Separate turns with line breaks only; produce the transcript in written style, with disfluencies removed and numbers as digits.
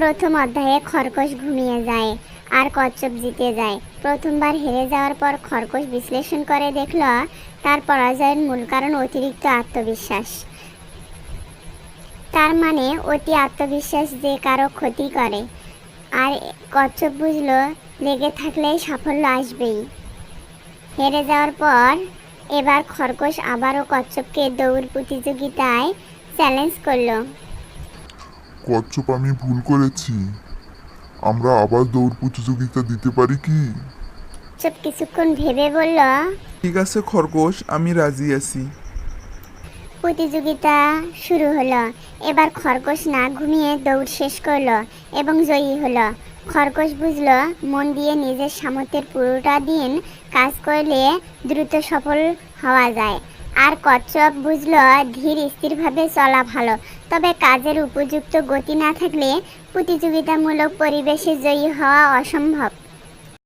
প্রথম অধ্যায়ে খরগোশ ঘুমিয়ে যায় আর কচ্ছপ জিতে যায়। প্রথমবার হেরে যাওয়ার পর খরগোশ বিশ্লেষণ করে দেখল তার পরাজয়ের মূল কারণ অতিরিক্ত আত্মবিশ্বাস। তার মানে অতি আত্মবিশ্বাস যে কারো ক্ষতি করে। আর কচ্ছপ বুঝল লেগে থাকলেই সাফল্য আসবেই। হেরে যাওয়ার পর এবার খরগোশ আবারও কচ্ছপকে দৌড় প্রতিযোগিতায় চ্যালেঞ্জ করলো।
কচ্ছপ, আমি ভুল করেছি, আমরা আবার দৌড় প্রতিযোগিতা দিতে পারি কি?
কচ্ছপ কিছুক্ষণ ভেবে বলল,
ঠিক আছে খরগোশ, আমি রাজি আছি।
প্রতিযোগিতা শুরু হলো। এবার খরগোশ না ঘুমিয়ে দৌড় শেষ করলো এবং জয়ী হলো। খরগোশ বুঝলো মন দিয়ে নিজের সামর্থ্যের পুরোটা দিন কাজ করলে দ্রুত সফল হওয়া যায়। আর কচ্ছপ বুঝলো ধীর স্থিরভাবে চলা ভালো, তবে কাজের উপযুক্ত গতি না থাকলে প্রতিযোগিতামূলক পরিবেশে জয়ী হওয়া অসম্ভব।